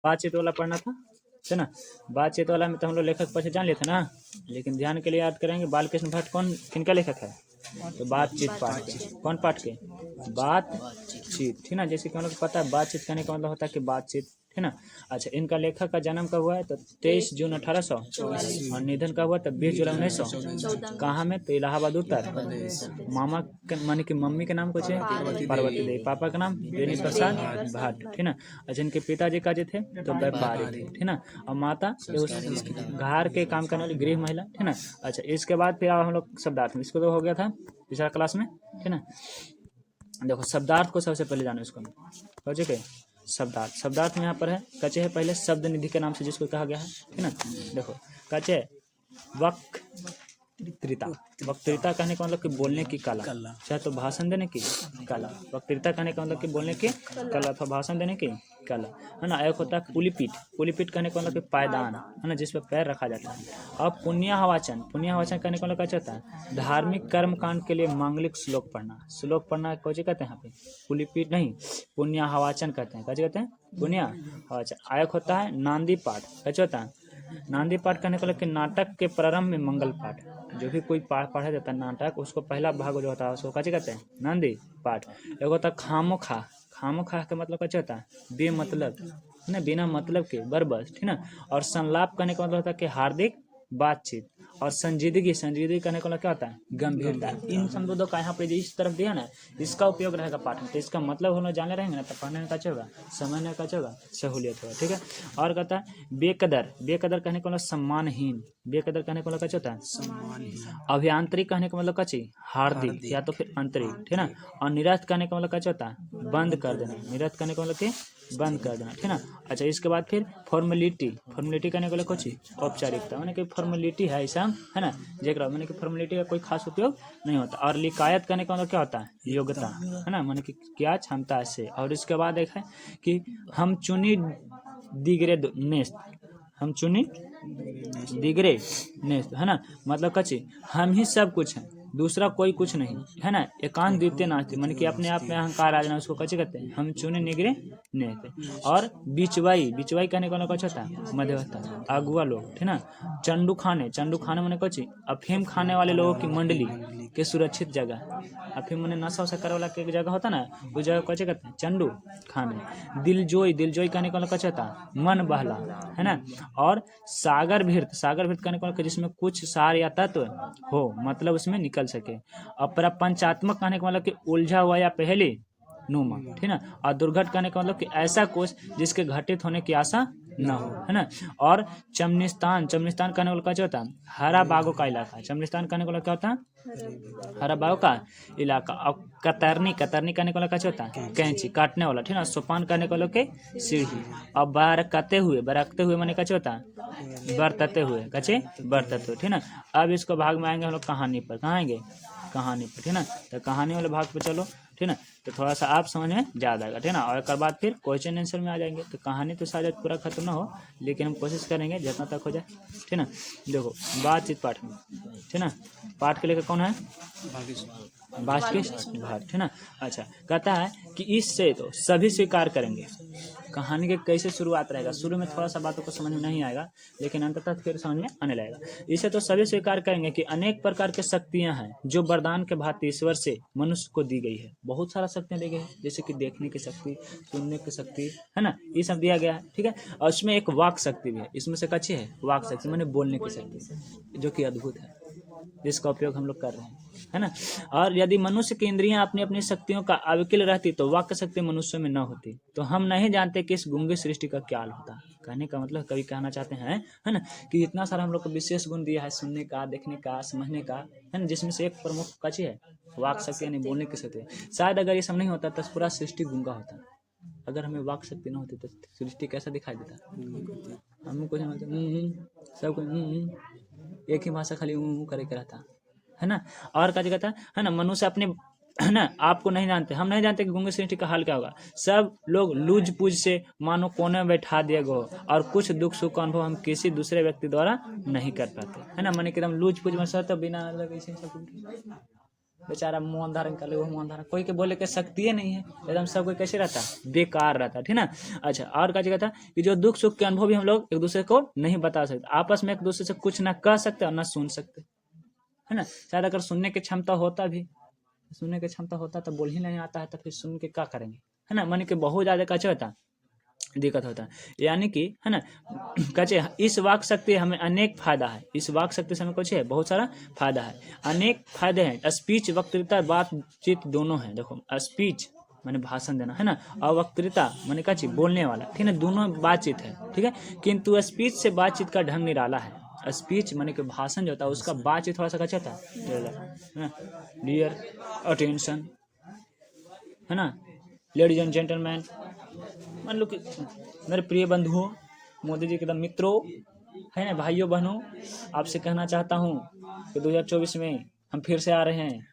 बातचीत वाला पढ़ना था, है ना। बातचीत वाला में तो हम लोग लेखक पढ़े जान लेते ना, लेकिन ध्यान के लिए याद करेंगे बालकृष्ण भट्ट कौन किनका लेखक है, तो बातचीत पाठ के। कौन पाठ के? बातचीत, ठीक ना। जैसे कि हम लोग को पता है बातचीत करने का मतलब होता है कि बातचीत, है ना। अच्छा, इनका लेखक का जन्म कब हुआ है, तो 23 जून 1800 और निधन कब हुआ, तो 20 जुलाई 1900। कहाँ में, तो इलाहाबाद उत्तर। मामा माने कि मम्मी के नाम कुछ है पार्वती देवी, पापा का नाम बेनी प्रसाद भट्ट, ठीक ना। अच्छा, इनके पिताजी का जो थे तो व्यापारी थे, ठीक ना। और माता उस घर के काम करने वाली गृह महिला, ठीक ना। अच्छा, इसके बाद फिर हम लोग शब्दार्थ में, इसको तो हो गया था पिछला क्लास में, ठीक ना। देखो शब्दार्थ को सबसे पहले जानो, इसको हो चुके। शब्दार्थ, शब्दार्थ में यहाँ पर है कचे है पहले शब्द निधि के नाम से जिसको कहा गया है, ठीक ना। देखो कचे वक्तृता, वक्तृता कहने का मतलब कि बोलने की कला, चाहे तो भाषण देने की कला। वक्तृता कहने का मतलब कि बोलने की कला अथवा भाषण देने की कला, है ना। एक होता है पुलिपीठ, पुलिपीठ कहने का मतलब कि पायदान, है ना, जिस पर पैर रखा जाता है। अब पुण्याहवाचन, पुण्याहवाचन कहने का मतलब क्या होता है, धार्मिक कर्म कांड के लिए मांगलिक श्लोक पढ़ना। श्लोक पढ़ना कौन कहते हैं यहाँ पे, पुलिपीठ नहीं, पुण्याहवाचन कहते हैं। कैसे कहते हैं, पुण्याहवाचन। आयक होता है नांदी पाठ, कैसे होता है नांदी पाठ करने का मतलब कि नाटक के प्रारंभ में मंगल पाठ, जो भी कोई पाठ पढ़ा जाता है नाटक, उसको पहला भाग जो होता है उसको कैसे कहते हैं, नांदी पाठ। एक होता है खामोखा, खामोखा का मतलब कैसे होता है, बेमतलब, है ना, बिना मतलब के बरबस, ठीक ना। और संलाप करने का मतलब होता है कि हार्दिक बातचीत। और संजीदगी, संजीदगी करने का मतलब क्या होता है, गंभीरता। इन शब्दों का यहाँ पे इस तरफ दिया ना, इसका उपयोग रहेगा पाठ में, तो इसका मतलब हम लोग जाने रहेंगे ना, तो पढ़ने में कैसे होगा, समझने का होगा, सहूलियत होगा, ठीक है। और कहता है बेकदर, बेकदर कहने का मतलब सम्मानहीन, बेकदर कहने का मतलब कैसे होता है, सम्मानहीन। अभियांत्रिक कहने का मतलब कैसे, हार्दिक या तो फिर आंतरिक, ठीक ना। और निरस्त कहने का मतलब कैसे होता है, बंद कर देना, निरस्त करने का मतलब कि बंद कर देना, ठीक ना। अच्छा, इसके बाद फिर फॉर्मेलिटी, फॉर्मेलिटी करने का मतलब कुछ औपचारिकता, मैंने कि फॉर्मेलिटी है ऐसा, है ना, जेकरा मैंने कि फॉर्मेलिटी का कोई खास उपयोग नहीं होता। और लिकायत करने का मतलब क्या होता है, योग्यता, है ना, मैंने कि क्या क्षमता से। और इसके बाद एक है कि हम चुनी दिगरे नेस्त, हम चुनी दिगरे नेस्त, है ना, मतलब कच्ची हम ही सब कुछ हैं, दूसरा कोई कुछ नहीं, है ना। एकांत द्वितीय नास्ति, मन कि अपने आप में अहंकार आ जाना, उसको कच्चे कहते हैं हम चुने निगरे नेस्त। और बिचवाई, बिचवाई कहने का कुछ होता है मध्यवस्था, अगुआ लोग, ठीक ना। चंडू खाने, चंडू खाने मैंने कच्ची अफीम खाने वाले लोगों की मंडली के सुरक्षित जगह, अफीम मैंने नशा वशा करे वाला के जगह होता ना, उस जगह कैसे कहते हैं, चंडू खाने। दिलजोई, दिलजोई कहने का कैसे होता है, मन बहला, है ना। और सागर भीर्त, सागर भीर्त कहने का जिसमें कुछ सार या तत्व हो, मतलब उसमें निकल सके। और प्रपंचात्मक कहने का मतलब कि उलझा हुआ या पहले नुमा, ठीक ना। और दुर्घट कहने का मतलब कि ऐसा कोष जिसके घटित होने की आशा न हो, है ना। और चमनिस्तान, चमनिस्तान कहने वाला क्या होता है, हरा बागों का इलाका। चमनिस्तान कहने वाला क्या होता है, हरा बागों का इलाका। और कतरनी, कतरनी कहने वाला क्या होता है, कैंची काटने वाला, ठीक ना। सोपान करने वालों के सीढ़ी। और बरकते हुए, बरकते हुए मैंने क्या होता है, बरतते हुए, कचे बरतते हुए, ठीक ना। अब इसको भाग में आएंगे हम लोग कहानी पर, कहाँ आएंगे, कहानी पर, ठीक ना। तो कहानी वाले भाग पे चलो, ठीक ना। तो थोड़ा सा आप समझ में ज़्यादा आएगा, ठीक ना। और एक बाद फिर क्वेश्चन आंसर में आ जाएंगे। तो कहानी तो शायद पूरा खत्म ना हो, लेकिन हम कोशिश करेंगे जितना तक हो जाए, ठीक ना। देखो बातचीत पाठ में, ठीक ना, पाठ के लेकर कौन है, बाष्किश भट्ट, ठीक ना। अच्छा, कहता है कि इससे तो सभी स्वीकार करेंगे। कहानी के कैसे शुरुआत रहेगा, शुरू में थोड़ा सा बातों को समझ में नहीं आएगा, लेकिन अंततः फिर समझ में आने लगेगा। इसे तो सभी स्वीकार करेंगे कि अनेक प्रकार की शक्तियां हैं जो वरदान के भांति ईश्वर से मनुष्य को दी गई है। बहुत सारा शक्तियां दी गई है, जैसे कि देखने की शक्ति, सुनने की शक्ति, है ना, ये सब दिया गया है, ठीक है। और उसमें एक वाक शक्ति भी है, इसमें से कच्ची है वाक शक्ति, मैंने बोलने की शक्ति, जो कि अद्भुत है, जिसका उपयोग हम लोग कर रहे हैं, है ना। और यदि मनुष्य की इंद्रियां अपनी अपनी शक्तियों का अविकल रहती तो वाक्य शक्ति मनुष्य में न होती। तो हम नहीं जानते कि इस गूंगे सृष्टि का क्या हाल होता। कहने का मतलब कवि कहना चाहते हैं, है ना, कि इतना सारा हम लोग को विशेष गुण दिया है, सुनने का, देखने का, समझने का, है ना, जिसमें से एक प्रमुख कची है वाक शक्ति, यानी बोलने की शक्ति। शायद अगर ये सब नहीं होता तो पूरा सृष्टि गूंगा होता। अगर हमें वाक शक्ति न होती तो सृष्टि कैसा दिखाई देता, हम कुछ सब कुछ एक ही भाषा खाली करे के रहता, है ना। और क्या कहता है ना, मनुष्य अपने, है ना, आपको नहीं जानते, हम नहीं जानते कि गूंगे सृष्टि का हाल क्या होगा। सब लोग लूज पूज से मानो कोने में बैठा दिया गो, और कुछ दुख सुख का अनुभव हम किसी दूसरे व्यक्ति द्वारा नहीं कर पाते, है ना। माने कि एकदम लूज पूज में सब तो बिना बेचारा मौन धारण कर ले, वो मौन धारण, कोई के बोले के शक्ति ही नहीं है, एकदम सब कोई कैसे रहता, बेकार रहता, ठीक ना। अच्छा, और क्या जगह था कि जो दुख सुख के अनुभव भी हम लोग एक दूसरे को नहीं बता सकते, आपस में एक दूसरे से कुछ ना कह सकते और ना सुन सकते, है ना। शायद अगर सुनने की क्षमता होता भी, सुनने की क्षमता होता तो बोल ही नहीं आता है, तो फिर सुन के क्या करेंगे, है ना। मन के बहुत ज्यादा कच्चा होता, दिक्कत होता है, यानी कि, है ना, कचे इस वाक शक्ति हमें अनेक फायदा है, इस वाक शक्ति से हमें कुछ है, बहुत सारा फायदा है, अनेक फायदे हैं। स्पीच, वक्तृता, बातचीत दोनों है। देखो स्पीच माने भाषण देना, है ना, और वक्तृता माने क्या चीज, बोलने वाला, ठीक है, दोनों बातचीत है, ठीक है। किंतु स्पीच से बातचीत का ढंग निराला है। स्पीच माने कि भाषण जो होता है उसका बातचीत थोड़ा सा कच्चा होता है, डियर अटेंशन, है ना, लेडीज एंड जेंटलमैन, मान लो कि मेरे प्रिय बंधुओं, मोदी जी के एकदम मित्रों, है ना, भाइयों बहनों, आपसे कहना चाहता हूँ कि 2024 में हम फिर से आ रहे हैं,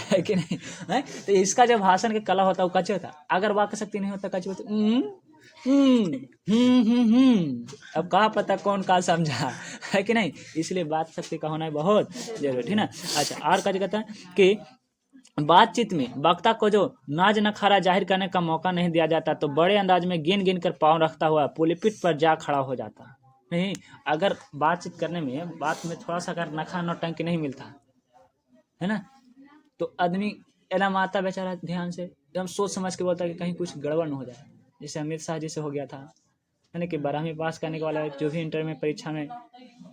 है कि नहीं, है। तो इसका जो भाषण की कला होता है वो कच्चे होता है, अगर वाक्य शक्ति नहीं होता कच्चे होते, अब कहाँ पता कौन का समझा, है कि नहीं, इसलिए बात शक्ति का होना बहुत जरूरी, ठीक ना। अच्छा, और क्या कहता है कि बातचीत में वक्ता को जो नाज नखारा जाहिर करने का मौका नहीं दिया जाता, तो बड़े अंदाज में गिन गिन कर पाँव रखता हुआ पुलिपिट पर जा खड़ा हो जाता। नहीं, अगर बातचीत करने में, बात में थोड़ा सा अगर नखा नौटंकी नहीं मिलता, है ना, तो आदमी एकदम आता बेचारा ध्यान से, एकदम सोच समझ के बोलता है कि कहीं कुछ गड़बड़ न हो जाए। जैसे अमित शाह जी से हो गया था, है ना, कि 12वीं पास करने के वाला जो भी इंटर में परीक्षा में,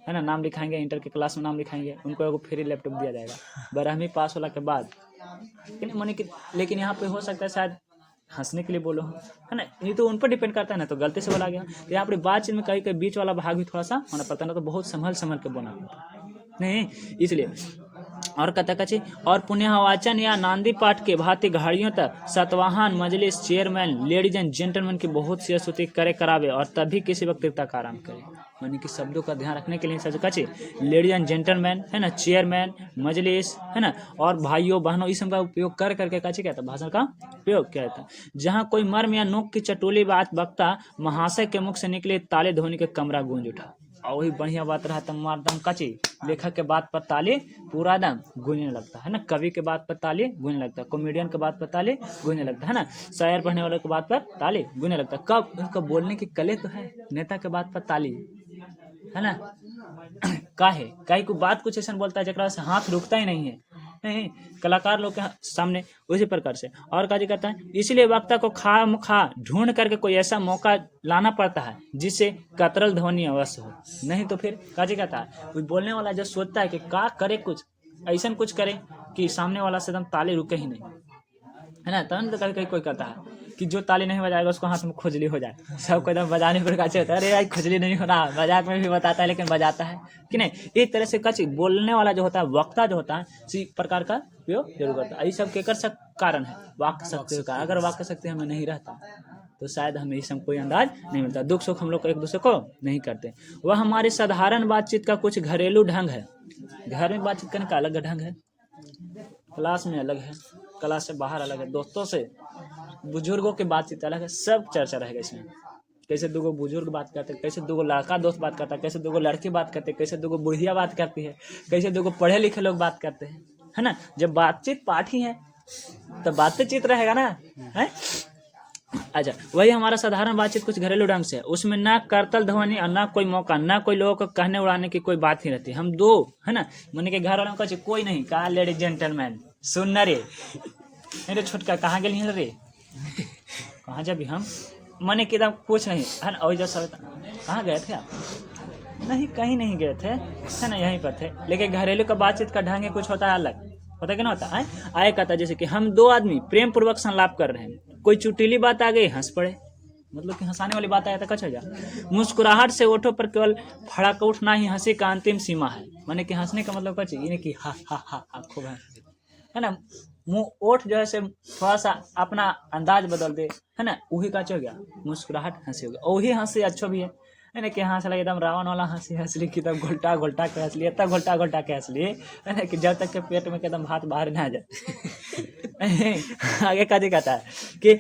है ना, नाम लिखाएंगे, इंटर के क्लास में नाम लिखाएंगे, उनको एगो फ्री लैपटॉप दिया जाएगा 12वीं पास होने के बाद, माने कि, लेकिन यहाँ पे हो सकता है शायद हंसने के लिए बोलो, है ना, ये तो उन पर डिपेंड करता है ना, तो गलती से बोला गया। तो यहाँ पर बातचीत में कहीं कहीं बीच वाला भाग भी थोड़ा सा होना पड़ता है ना, तो बहुत संभल के बोलना पड़ता नहीं, इसलिए। और कथकची और पुण्यवाचन या नांदी पाठ के भांति घाड़ियों तक सतवाहन, मजलिस, चेयरमैन, लेडीज एंड जेंटलमैन की बहुत सी स्तुति करे करावे और तभी किसी वक्तृता का आरंभ करे। यानी कि शब्दों का ध्यान रखने के लिए सब कचे लेडीज एंड जेंटलमैन, है ना, चेयरमैन, मजलिस, है ना, और भाइयों बहनों, इस सब का उपयोग कर करके कचे क्या था, भाषण का उपयोग किया था। जहाँ कोई मर्म या नोक की चटोली बात वक्ता महाशय के मुख से निकले, ताले ध्वनि के कमरा गूंज उठा। और वही बढ़िया बात रहा तो मारदम कची, लेखक के बात पर ताली पूरा दम गूंजने लगता है ना, कवि के बात पर ताली गूंजने लगता है, कॉमेडियन के बात पर ताली गूंजने लगता है ना, शायर पढ़ने वाले के बात पर ताली गूंजने लगता है। कब उनका बोलने की कले तो है, नेता के बात पर ताली, है ना, काहे काहे को बात कुछ ऐसा बोलता है जरा से हाथ रुकता ही नहीं है, नहीं, कलाकार लोग के सामने उसी प्रकार से। और काजी करता है, इसलिए वक्ता को खामखा ढूंढ करके कोई ऐसा मौका लाना पड़ता है जिससे कतरल ध्वनि अवश्य हो, नहीं तो फिर काजी कहता है, कोई बोलने वाला जो सोचता है कि का करे, कुछ ऐसा कुछ करे कि सामने वाला से एकदम ताली रुके ही नहीं, है ना। तो कभी कभी कोई कहता है कि जो ताली नहीं बजाएगा उसको हाथ में खुजली हो जाए, सबको एकदम बजाने पर काचे होता है, अरे भाई खुजली नहीं हो रहा, मजाक में भी बताता है लेकिन बजाता है कि नहीं। एक तरह से कची बोलने वाला जो होता है, वक्ता जो होता है, इसी प्रकार का उपयोग जरूर करता है। ये सब केकर सब कारण है, वाक्य शक्ति का। अगर वाक्य शक्ति हमें नहीं रहता तो शायद हमें इस कोई अंदाज नहीं मिलता, दुख सुख हम लोग एक दूसरे को नहीं करते। वह हमारी साधारण बातचीत का कुछ घरेलू ढंग है। घर में बातचीत करने का अलग ढंग है, क्लास में अलग है, क्लास से बाहर अलग है, दोस्तों से, बुजुर्गों की बातचीत अलग है, सब चर्चा रहेगा इसमें। कैसे दो बुजुर्ग बात करते हैं, कैसे दो लड़का दोस्त बात करता है, कैसे दो लड़की बात करते हैं, कैसे दो बुढ़िया बात करती है, कैसे दो पढ़े लिखे लोग बात करते हैं, है ना। जब बातचीत पाठ ही है तो बातचीत रहेगा ना, है। अच्छा, वही हमारा साधारण बातचीत कुछ घरेलू ढंग से है, उसमें ना करतल ध्वनि और ना कोई मौका, ना कोई लोगों को कहने उड़ाने की कोई बात ही रहती। हम दो, है ना, मन के घर वालों को कोई नहीं कहा, लेडीज जेंटलमैन सुन रे, अरे छोटका कहाँ गए हैं रे, कहाँ जब हम मने कि कुछ नहीं, है ना। और जैसा कहाँ गए थे आप, नहीं कहीं नहीं गए थे, है ना, यहीं पर थे। लेकिन घरेलू का बातचीत का ढंग कुछ होता है अलग, होता क्या ना होता है। आए कहता जैसे कि हम दो आदमी प्रेम पूर्वक संलाप कर रहे हैं, कोई चुटीली बात आ गई हंस पड़े, मतलब कि हंसाने वाली बात आया तो कच हो जा। मुस्कुराहट से ओठों पर केवल फड़ाका उठना ही हंसी का अंतिम सीमा है, माने कि हंसने का मतलब कच ये कि हा हा हा खूब है ना, मुंह ओठ जो है से थोड़ा सा अपना अंदाज बदल दे, है ना, वही का हो गया मुस्कुराहट, हंसी हो गया। वही हंसी अच्छो भी है ना, कि हंस लगे एकदम रावण वाला हंसी हंस ली, कि एकदम घोल्टा घोल्टा के हंस लिए, इतना घोल्टा के हंस लिए, है ना, कि जब तक के पेट में एकदम हाथ बाहर ना आ जाए। आगे का कहता है कि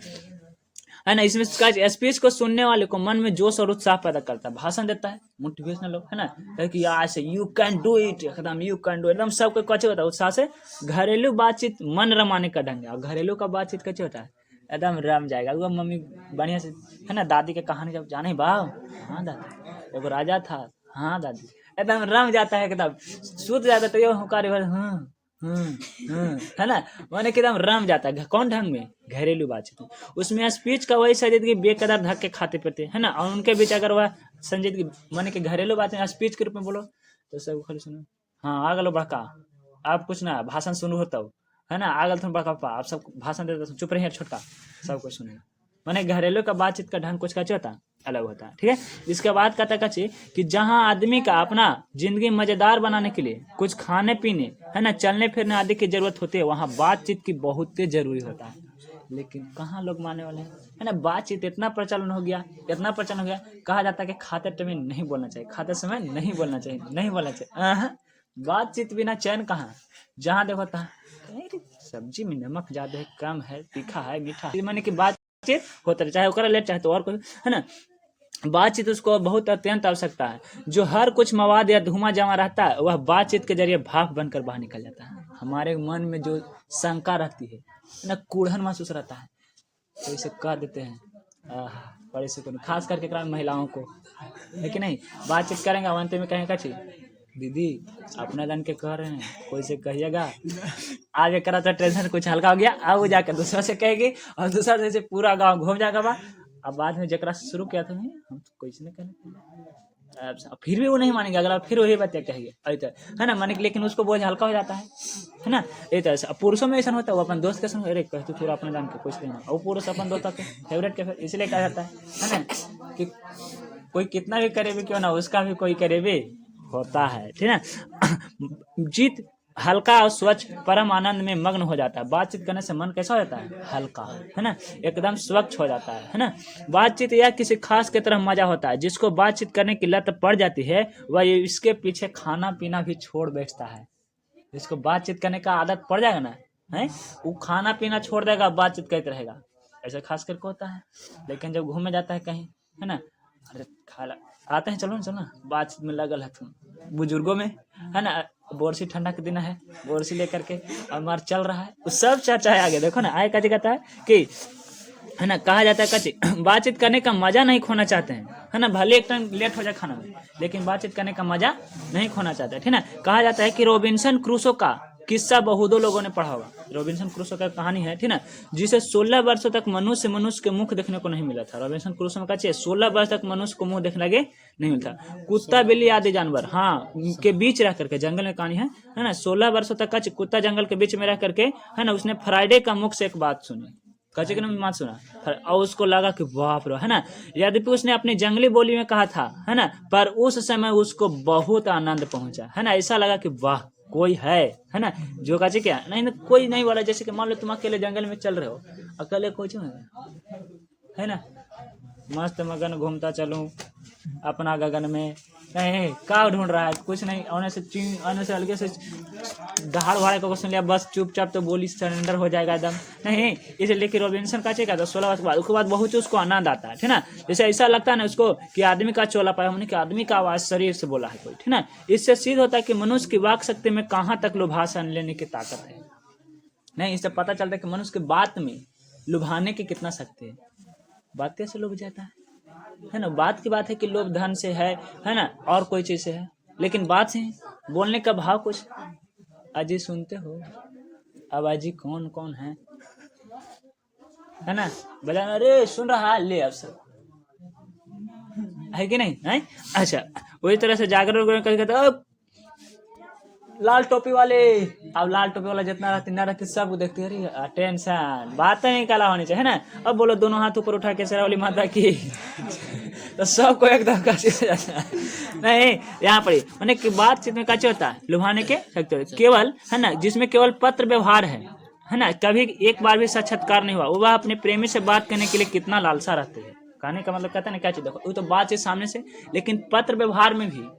है ना। इसमें स्पीच को सुनने वाले को मन में जोश और उत्साह पैदा करता है, भाषण देता है मोटिवेशनल लोग, है ना, कि आज यू कैन डू इट, एकदम यू कैन डू, एकदम सबको कैसे होता है उत्साह से। घरेलू बातचीत मन रमाने का ढंग है, और घरेलू का बातचीत कैसे होता है, एकदम रम जाएगा। वो मम्मी बढ़िया से, है ना, दादी के कहानी जब जाने बाव, हाँ दादी एगो राजा था, हाँ दादी, एकदम रम जाता है, एकदम सूत जाता है तो ये हुकारी है ना, माने कि एकदम रम जाता है। कौन ढंग में, घरेलू बातचीत में। उसमें स्पीच का वही संजीद की बेकदर धक्के खाते पीते, है ना, और उनके बीच अगर वह संजीद की माने कि घरेलू बातें स्पीच के रूप में बोलो तो सब खाली सुनो, हाँ आ गलो बड़का, आप कुछ ना भाषण सुनो होता हो, है ना, आ गल तुम बड़का पा, आप सब भाषण देते चुप रहिए छोटका, सब कुछ सुनेगा। माने घरेलू का बातचीत का ढंग कुछ कैसे होता है, अलग होता है, ठीक है। इसके बाद कहता कच्ची कि जहां आदमी का अपना जिंदगी मजेदार बनाने के लिए कुछ खाने पीने, है ना, चलने फिरने आदि की जरूरत होती है, वहां बातचीत की बहुत जरूरी होता है। लेकिन कहाँ लोग मानने वाले हैं, है ना। बातचीत इतना प्रचलन हो गया, इतना प्रचलन हो गया, कहा जाता है कि खाते टाइम नहीं बोलना चाहिए, खाते समय नहीं बोलना चाहिए, नहीं बोलना चाहिए। बातचीत बिना चैन कहाँ, जहाँ देखो तहाँ सब्जी में नमक ज्यादा है, कम है, तीखा है, मीठा है, माने कि बातचीत होता है, चाहे ओकरा ले चाहे तो और कोई, है ना। बातचीत उसको बहुत अत्यंत आवश्यकता है। जो हर कुछ मवाद या धुआं जमा रहता है वह बातचीत के जरिए भाप बनकर बाहर निकल जाता है। हमारे मन में जो शंका रहती है ना, कूढ़न महसूस रहता है, तो इसे कह देते हैं बड़े सुकून, खास करके ग्रामीण महिलाओं को। लेकिन नहीं, बातचीत करेंगे अंत में कहेंगे कची दीदी अपना जान के कह रहे हैं, कोई से कहिएगा, आगे करा तो टेंशन कुछ हल्का हो गया, अब वो जाकर दूसरा से कहेगी और दूसरा से पूरा गाँव घूम जाएगा बा। अब बाद में जकरा से शुरू किया था हम तो कोई से नहीं कहने, फिर भी वो नहीं मानेंगे, अगर आप फिर वही बात कहेंगे, है ना, माने, लेकिन उसको बोझ हल्का हो जाता है ना। ये तरह पुरुषों में ऐसा होता है, वो अपन दोस्त के संग अरे कह तू थोड़ा अपने जान के कुछ कहना, और पुरुष अपन दोस्त के फेवरेट के, इसलिए कहा जाता है ना, कि कोई कितना भी करे भी क्यों ना, उसका भी कोई करे भी होता है, ठीक है। जीत हल्का और स्वच्छ परम आनंद में मग्न हो जाता है। बातचीत करने से मन कैसा हो जाता है, हल्का, है ना, एकदम स्वच्छ हो जाता है ना। बातचीत या किसी खास की तरह मजा होता है। जिसको बातचीत करने की लत पड़ जाती है वह इसके पीछे खाना पीना भी छोड़ बैठता है। जिसको बातचीत करने का आदत पड़ जाएगा ना, है, वो खाना पीना छोड़ देगा, बातचीत करते रहेगा, ऐसा खास करके होता है। लेकिन जब घूमने जाता है कहीं, है ना, अरे खाला आते हैं, चलो ना बातचीत में लगल है तुम, बुजुर्गों में, है ना, बोरसी ठंडा के दिन है, बोरसी लेकर के और चल रहा है, उस सब चर्चा है आगे देखो ना। आगे कथी कहता है कि, है ना, कहा जाता है कच्ची बातचीत करने का मजा नहीं खोना चाहते हैं, है ना, भले एक टाइम लेट हो जाए खाना में, लेकिन बातचीत करने का मजा नहीं खोना चाहते, ठीक ना। कहा जाता है कि रॉबिन्सन क्रूसो का किस्सा बहुतों लोगों ने पढ़ा होगा। रॉबिन्सन क्रूसो का कहानी है, ठीक ना, जिसे 16 वर्षों तक मनुष्य के मुख देखने को नहीं मिला था। रॉबिन्सन क्रूसो में कहा 16 वर्ष तक मनुष्य को मुंह देखने लगे नहीं मिलता। कुत्ता बिल्ली आदि जानवर, हाँ, के बीच रह करके, जंगल में कहानी है ना, 16 वर्षों तक कुत्ता जंगल के बीच में रह करके, है ना, उसने फ्राइडे का मुख से एक बात सुनी, कच्चे के बात सुना, और उसको लगा कि बाप रे, है ना, यद्यपि उसने अपनी जंगली बोली में कहा था, है ना, पर उस समय उसको बहुत आनंद पहुंचा, है ना, ऐसा लगा कि वाह कोई है ना, जो कच्चे क्या नहीं, कोई नहीं बोला। जैसे कि मान लो तुम अकेले जंगल में चल रहे हो, अकेले कुछ है ना, मस्त मगन घूमता चलूं अपना गगन में, नहीं का ढूंढ रहा है, कुछ नहीं, आने से हल्के से दहाड़ भाड़ को सुन लिया, बस चुपचाप तो बोली सरेंडर हो जाएगा एकदम, नहीं। इसलिए कि रॉबिन्सन का चेक आता 16 वर्ष के बाद, उसके बाद बहुत उसको आनंद आता है, ठीक ना। जैसे ऐसा लगता है ना उसको कि आदमी का चोला पाया हमने, कि आदमी का आवाज शरीर से बोला है कोई, ठीक ना। इससे सिद्ध होता है कि मनुष्य की वाक शक्ति में कहाँ तक लुभासन लेने की ताकत है। नहीं, इससे पता चलता है कि मनुष्य की बात में लुभाने की कितना शक्ति है। बात कैसे लुभ जाता है ना। बात की बात है कि लोभ धन से है ना, और कोई चीज से है, लेकिन बात से बोलने का भाव कुछ। अजी सुनते हो, अब अजी कौन कौन है ना, बजाना, अरे सुन रहा ले अब सब, है कि नहीं है। अच्छा, वही तरह से जागरण कहते लाल टोपी वाले, अब लाल टोपी वाला जितना रहती ना रहती सब देखते, अरे टेंशन बात नहीं काला होनी चाहिए, है ना। अब बोलो दोनों हाथ ऊपर उठा के शेरावाली माता की तो सबको एकदम काशी हो जाता है। नहीं, यहाँ पर मैंने कि बातचीत में कैसे होता है लुभाने के सकते केवल, है ना, जिसमें केवल पत्र व्यवहार है ना, कभी एक बार भी साक्षात्कार नहीं हुआ, वह अपने प्रेमी से बात करने के लिए कितना लालसा रहते हैं। कहने का मतलब कहता है ना, क्या चीज देखो, वो तो बातचीत सामने से, लेकिन पत्र व्यवहार में भी,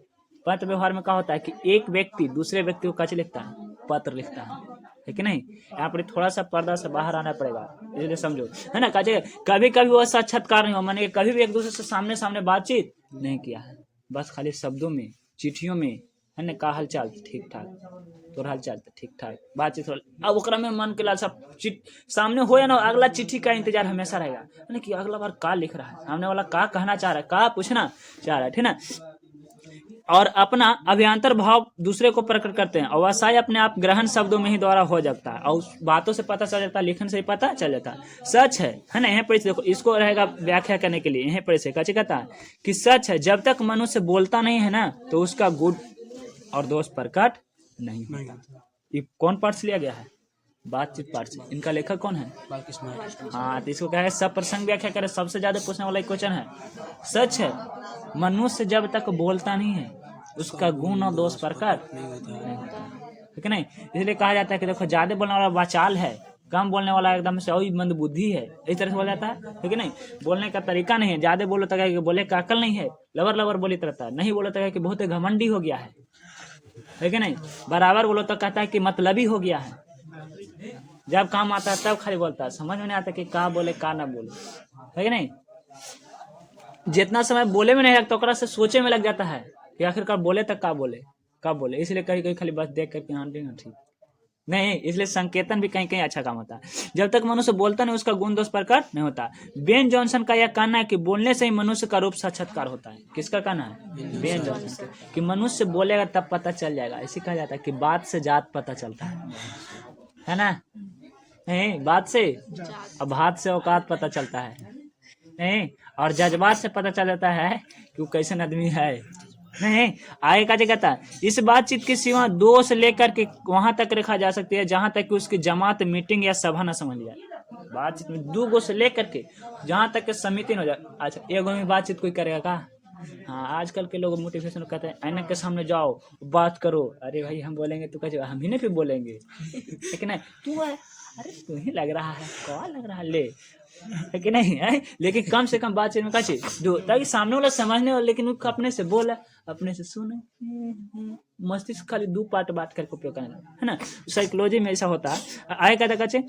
पत्र व्यवहार में क्या होता है कि एक व्यक्ति दूसरे व्यक्ति को कैसे लिखता है, पत्र लिखता है, है कि नहीं। यहाँ पर थोड़ा सा पर्दा से बाहर आना पड़ेगा, इसलिए समझो, है ना। कभी कभी वो साक्षात्कार नहीं हुआ, मैंने कभी भी एक दूसरे से सामने सामने बातचीत नहीं किया है, बस खाली शब्दों में, चिट्ठियों में, है ना। का हाल चाल ठीक ठाक, तोर हाल चाल ठीक ठाक, बातचीत हो। अब ओकरा में मन के लालसा सामने हो या ना, अगला चिट्ठी का इंतजार हमेशा रहेगा, है ना, कि अगला बार का लिख रहा है, सामने वाला का कहना चाह रहा है, का पूछना चाह रहा है, ठीक ना। और अपना अभ्यंतर भाव दूसरे को प्रकट करते हैं, और वह अपने आप ग्रहण शब्दों में ही द्वारा हो जाता है, और बातों से पता चल जाता है, लेखन से ही पता चल जाता है। सच है ना। यहाँ पर देखो, इसको रहेगा व्याख्या करने के लिए, यहाँ पर से कहता है कि सच है, जब तक मनुष्य बोलता नहीं है ना, तो उसका गुण और दोष प्रकट नहीं होता। ये कौन पाठ से लिया गया है? बातचीत पाठ से। इनका लेखक कौन है? हाँ, तो इसको क्या है, सब प्रसंग व्याख्या करे, सबसे ज्यादा पूछने वाला क्वेश्चन है। सच है, मनुष्य जब तक बोलता नहीं है, उसका गुण और दोष प्रकट नहीं होता, ठीक है नहीं। इसलिए कहा जाता है कि देखो, ज्यादा बोलने वाला वाचाल है, कम बोलने वाला एकदम से मंद बुद्धि है, इस तरह से बोला जाता है, ठीक है नहीं। बोलने का तरीका नहीं है, ज्यादा बोलो तो कि बोले का अकल नहीं है, लवर लवर बोलित रहता है, नहीं बोलो तो कि बहुत घमंडी हो गया है कि नहीं। बराबर बोलो तो कहता है कि मतलबी हो गया है, जब काम आता है तब खाली बोलता है, समझ में नहीं आता कि का बोले का ना बोले, है कि नहीं। जितना समय बोले में नहीं लगता, ओकरा से सोचे में लग जाता है कि आखिरकार बोले तक का बोले, कब बोले। इसलिए कहीं कहीं खाली बस देख करके हाँ ठीक नहीं, इसलिए संकेतन भी कहीं कहीं अच्छा काम होता है। जब तक मनुष्य बोलता नहीं, उसका गुण दोष प्रकट नहीं होता। बेन जॉनसन का यह कहना है कि बोलने से ही मनुष्य का रूप साक्षात्कार होता है। किसका कहना है? बेन जॉनसन का, कि मनुष्य बोलेगा तब पता चल जाएगा। इसी कहा जाता है कि बात से जात पता चलता है ना। नहीं, बात से, अब हाथ से औकात पता चलता है नहीं, और जज्बात से पता चल जाता है कि वो कैसे आदमी है नहीं। आगे का कहता है, इस बातचीत की सीमा 2 से लेकर के वहां तक रखा जा सकती है जहां तक कि उसकी जमात, मीटिंग या सभा न समझ लिया। बातचीत में 2 गो से लेकर के जहां तक के समिति हो जाए। अच्छा, एगो में बातचीत कोई करेगा का? हाँ, आजकल के लोग मोटिवेशन कहते हैं ऐनक के सामने जाओ बात करो। अरे भाई, हम बोलेंगे तो कहे हम ही नहीं फिर बोलेंगे, लेकिन नहीं तू है, अरे तू ही लग रहा है, कौन लग रहा है ले, है कि नहीं है। लेकिन कम से कम बातचीत में काची दो, ताकि सामने वाला समझने वाला, लेकिन वो अपने से बोला, अपने से सुने, मस्तिष्क खाली 2 पार्ट बात करके उपयोग करना, है ना। साइकोलॉजी में ऐसा होता है। आए कहता कचे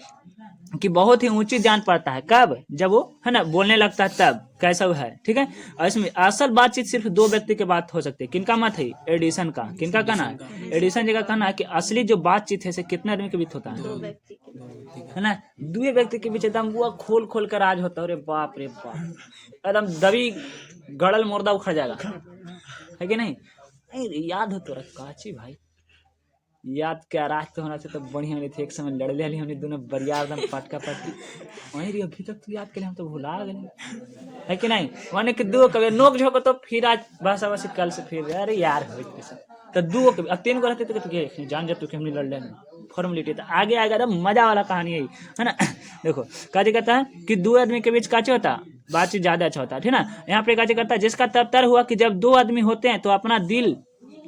कि बहुत ही ऊंची जान पड़ता है कब, जब वो, है ना, बोलने लगता है तब कैसा वो है, ठीक है। और इसमें असल बातचीत सिर्फ 2 व्यक्ति के बात हो सकती है। किनका मत है? एडिसन का। किनका कहना है? एडिसन जी का कहना है कि असली जो बातचीत है से कितने आदमी के बीच होता है ना, 2 व्यक्ति के बीच एकदम वो खोल खोल कर राज होता है। अरे बाप रे बाप, एकदम दबी गड़ल मुर्दा उखड़ जाएगा, है कि नहीं। याद हो तो काची भाई, याद क्या रात के होना चाहिए तो बढ़िया नहीं थे। एक समय लड़ले हली हमने दोनों बरियार एकदम पटका पटकी, वही अभी तक तो याद करें, हम तो भुला गए, है कि नहीं। माने कि 2 कभी नोक झोंक तो फिर आज भाषा भाषी कल से फिर अरे यार हो तो 2 कभी, अब 3 को रहते तो जान जब तो हमने लड़ लेना फॉर्मेलिटी, तो आगे आएगा एकदम मजा वाला कहानी है ना। देखो काजी कहता है कि 2 आदमी के बीच काचे होता बातचीत ज्यादा अच्छा होता है, ठीक ना। यहाँ पे काजी कहता है जिसका तब हुआ कि जब 2 आदमी होते हैं तो अपना दिल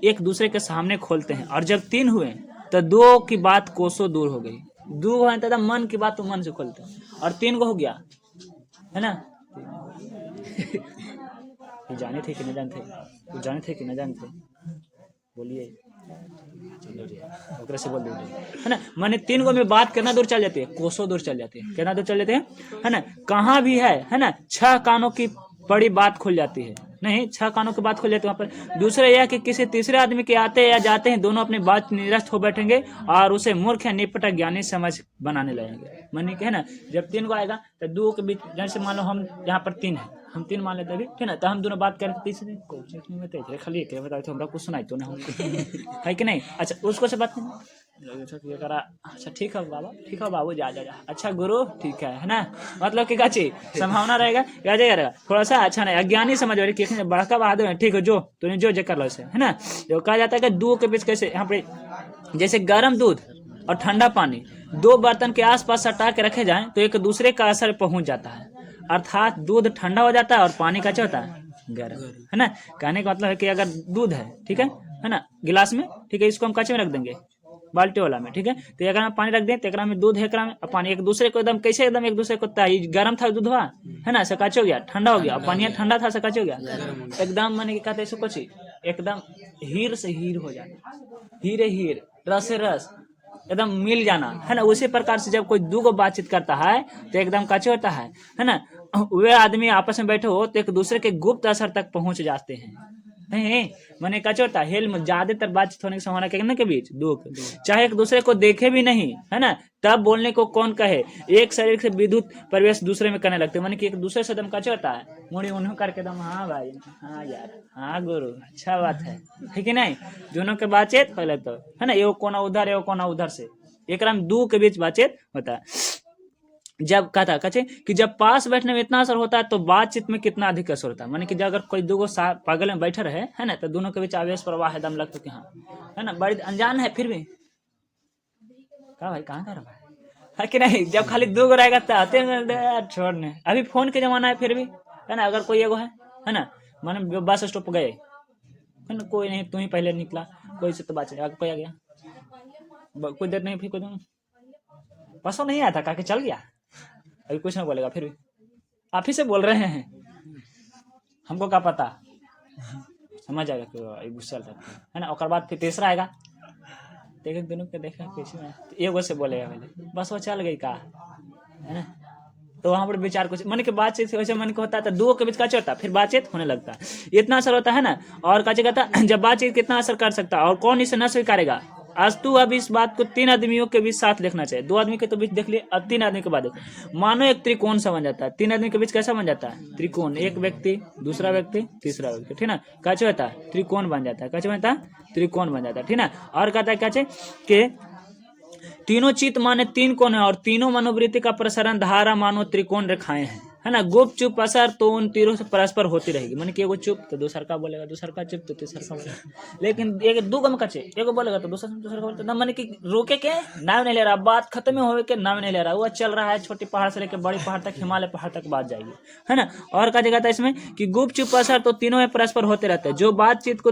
एक दूसरे के सामने खोलते हैं, और जब 3 हुए तो 2 की बात कोसों दूर हो गई। 2 हुए तो मन की बात तो मन से खोलते हैं, और 3 को हो गया, है ना। जाने थे कि न जानते, तो जाने थे कि न जानते, बोलिए, चलो से बोल दो, है ना। माने 3 को में बात करना दूर चल जाती है, कोसों दूर चल जाती है, कितना दूर चल जाते हैं, है ना। कहाँ भी है ना, 6 कानों की बड़ी बात खुल जाती है, नहीं 6 कानों की बात खुल जाती है वहाँ पर। दूसरा यह कि किसी तीसरे आदमी के आते या जाते हैं, दोनों अपनी बात निरस्त हो बैठेंगे और उसे मूर्ख या निपटा ज्ञानी समझ बनाने लगेंगे। मानी कि है ना, जब 3 को आएगा तो 2 के बीच, जैसे मान लो हम यहाँ पर 3 है, हम 3 मान लेते अभी, ठीक है, तो हम दोनों बात करें तीसरे को खाली एक बताए थे, हमरा कुछ सुनाई तो ना है कि नहीं। अच्छा, उसको से बात करा, अच्छा ठीक है बाबा, ठीक है बाबू, जा जा जा, अच्छा गुरु ठीक है ना। मतलब कि काची संभावना रहेगा रहेगा थोड़ा सा, अच्छा नहीं अज्ञानी समझ रहे बड़का बहादुर है, ठीक है जो तूने जो कर लो इसे, है ना। जो कहा जाता है कि 2 के बीच कैसे, यहाँ पे जैसे गर्म दूध और ठंडा पानी 2 बर्तन के आसपास सटा के रखे जाएं तो एक दूसरे का असर पहुंच जाता है, अर्थात दूध ठंडा हो जाता है और पानी का क्या होता है, गर्म, है ना। कहने का मतलब है कि अगर दूध है, ठीक है ना, गिलास में, ठीक है, इसको हम कच्चे में रख देंगे बाल्टी वाला में, ठीक है। तो एक में पानी रख दें तो एक में दूध है, एक में पानी, एक दूसरे को एकदम कैसे, एकदम एक दूसरे को गर्म था दूधवा, है ना, सकाचे हो गया, ठंडा हो गया, पानी ठंडा था सकाचे हो गया एकदम, माने कहते हैं कुछ एकदम हीर से हीर हो जाए, हीरे हीर, रस से रस, एकदम मिल जाना, है ना। उसी प्रकार से जब कोई दो गो बातचीत करता है तो एकदम कैसे होता है ना। वे आदमी आपस में बैठे हो तो एक दूसरे के गुप्त असर तक पहुंच जाते हैं। नहीं मैंने कहा होता है हेल में ज्यादातर बातचीत होने की संभावना कितने के बीच दो, चाहे एक दूसरे को देखे भी नहीं, है ना, तब बोलने को कौन कहे। एक शरीर से विद्युत प्रवेश दूसरे में करने लगते, माने कि एक दूसरे से दम कैसे होता है मुड़ी उन्हों करके दम, हाँ भाई, हाँ यार, हाँ गुरु, अच्छा बात है कि नहीं। दोनों के बातचीत पहले तो, है ना, एगो कोना उधर एगो कोना उधर से, एक दो के बीच बातचीत होता है। जब कहता कचे कि जब पास बैठने में इतना असर होता है तो बातचीत में कितना अधिक असर होता है। माने कि जब अगर कोई दो पागल में बैठे रहे, है ना, तो दोनों के बीच आवेश प्रवाह एकदम लगता कि हाँ, है ना, बड़ी अनजान है फिर भी कहा भाई कहाँ कर रहा है कि नहीं। जब खाली दो गो रहेगा तो छोड़ने, अभी फोन के जमाना है फिर भी, है ना, अगर कोई एगो है ना, माने बस स्टॉप गए, है ना, कोई नहीं, तू ही पहले निकला, कोई से तो बात आगे कोई आ गया, कोई देर नहीं, फिर कोई बसों नहीं आया था, कहा चल गया, अभी कुछ नहीं बोलेगा, फिर भी आप ही से बोल रहे हैं, हमको क्या पता, समझ जाएगा कि गुस्सा है ना। और बाद फिर तीसरा आएगा, देखे दोनों के देखा कैसे में एगो से बोलेगा पहले, बस वो चल गई का, है ना। तो वहां पर विचार कुछ मन की बातचीत वैसे मन को होता है, तो दो के बीच कैसे होता है, फिर बातचीत होने लगता है, इतना असर होता है ना। और कैसे कहता जब बातचीत कितना असर कर सकता है और कौन इसे न स्वीकारेगा। आज तू अब इस बात को तीन आदमियों के बीच साथ देखना चाहिए, दो आदमी के तो बीच देख लिए, अब तीन आदमी के बाद देखो, मानो एक त्रिकोण सा बन जाता है, तीन आदमी के बीच कैसा बन जाता है त्रिकोण, एक व्यक्ति दूसरा व्यक्ति तीसरा व्यक्ति, ठीक ना, कैसे होता है त्रिकोण बन जाता है, कैसे बनता है त्रिकोण बन जाता है, ठीक ना। और कहता है कैसे कि तीनों चित्त माने तीन कोण है और तीनों मनोवृत्ति का प्रसारण धारा मानो त्रिकोण रेखाएं हैं, है ना। गुप्त चुप असर तो उन तीनों से परस्पर होती रहेगी, माने कि एगो चुप तो दूसर का बोलेगा, दूसर का चुप तो तीसर का बोलेगा, लेकिन एक दो गम कचे एगो बोलेगा तो दूसरा का बोलेगा, माने कि रोके के नाम नहीं ले रहा, बात खत्म होवे के नाम नहीं ले रहा, वो चल रहा है, छोटी पहाड़ से लेकर बड़ी पहाड़ तक, हिमालय पहाड़ तक बात जाएगी, है ना। और कहा जाता है इसमें कि गुप्त चुप असर तो तीनों में परस्पर होते रहते हैं, जो बातचीत को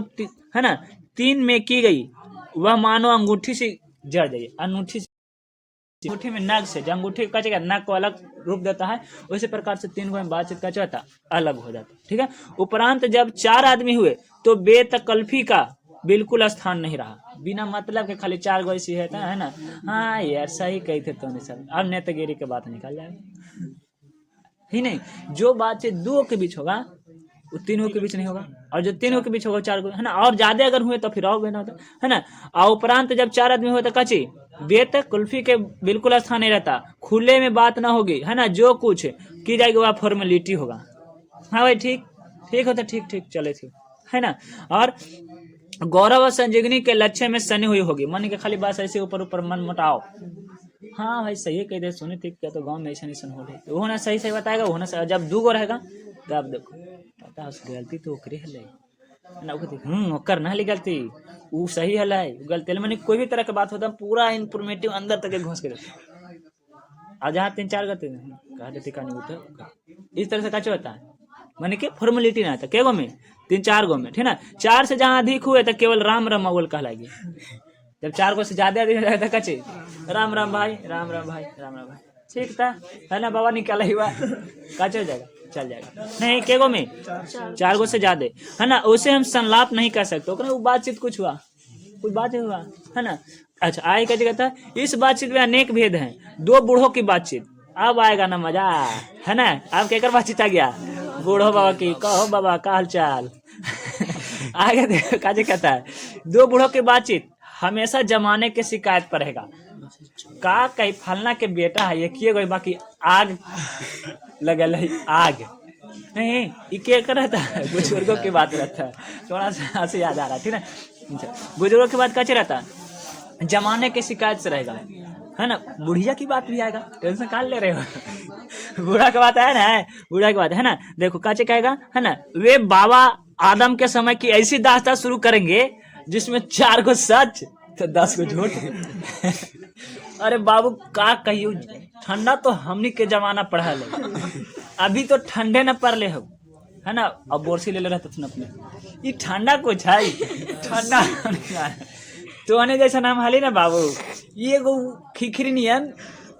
है ना तीन में की गई वह मानो अंगूठी से जड़ जाइए, अंगूठी में नग से, जब अंगूठी का जगह नग को अलग रूप देता है, उसी प्रकार से तीन गो में बातचीत का होता अलग हो जाता, ठीक है। उपरांत जब चार आदमी हुए तो बेतकल्फी का बिल्कुल स्थान नहीं रहा, बिना मतलब के खाली चार गो ऐसी है ना। हाँ यार सही कही थे तुमने सब, अब नेतागिरी के बात निकाल जाएगा ही नहीं। जो बातचीत दो के बीच होगा वो तीनों के बीच नहीं होगा, और जो तीनों के बीच होगा चार को, है ना। और ज्यादा अगर हुए तो फिर और बना होता, है ना। और उपरांत जब चार आदमी हुए तो कची बेत कुल्फी के बिल्कुल स्थान नहीं रहता, खुले में बात ना होगी, है ना, जो कुछ की जाएगी वह फॉर्मेलिटी होगा। हाँ भाई ठीक ठीक होता, ठीक ठीक चले थे, है ना। और गौरव और संजीवनी के लक्ष्य में सनी हुई होगी, मन के खाली बात ऐसे ऊपर ऊपर मन मुटाओ। हाँ भाई सही कह दे, सुने थे क्या तो गांव में ऐसा नहीं हो रही, तो वो ना सही सही बताएगा, वो ना जब दू गो रहेगा तब देखो पता गलती तो ओकरे है ना, ओकर ना गलती, वो सही है गलती है, मैंने कोई भी तरह की बात होता पूरा इंफॉर्मेटिव अंदर तक घुस के देता। और जहाँ तीन चार गलती कहा देती कहानी उठा, इस तरह से कैसे होता है, मैंने कि फॉर्मेलिटी ना था, केगो में तीन चार गो में, ठीक ना। चार से जहाँ अधिक हुए तो केवल राम राम बोल कहलाएगी, जब चार गो से ज्यादा अधिक हो जाता कचे राम राम भाई, राम राम भाई, राम राम भाई, ठीक था, है ना बाबा निकाला हुआ कैसे हो जाएगा, चल जाएगा। नहीं केगो में चार गो से ज्यादा, है ना, उसे हम संलाप नहीं कर सकते, वो बातचीत कुछ हुआ, कुछ बात हुआ, है ना। अच्छा आए क्या कहता है, इस बातचीत में अनेक भेद हैं, दो बूढ़ों की बातचीत, अब आएगा ना मजा, है ना। अब केकर बातचीत आ गया, बूढ़ो बाबा की, कहो बाबा का हाल चाल आगे देखो काजे कहता है, दो बूढ़ों की बातचीत हमेशा जमाने के शिकायत पर रहेगा, का कहीं फलना के बेटा है ये किए गए, बाकी आग लगल है, आग नहीं ये क्या रहता है, बुजुर्गों की बात रहता है, थोड़ा सा हंसी याद आ रहा है, ठीक है। बुजुर्गों की बात कैसे रहता है, जमाने के शिकायत से रहेगा, है ना। बुढ़िया की बात भी आएगा, टेंशन काट ले रहे हो बूढ़ा की बात है ना, बूढ़ा की बात है ना, देखो कैसे कहेगा, है ना। वे बाबा आदम के समय की ऐसी दास्तां शुरू करेंगे जिसमें 4 गो सच तो 10 गो झूठ अरे बाबू का कहियो, ठंडा तो हमनी के जमाना पढ़ा है, अभी तो ठंडे न पड़ ले हो, है ना। अब बोरसी ले रहते अपने, ये ठंडा कुछ है, ठंडा तो आने जैसा नाम हाली ना बाबू, ये गो खिखरी नियन,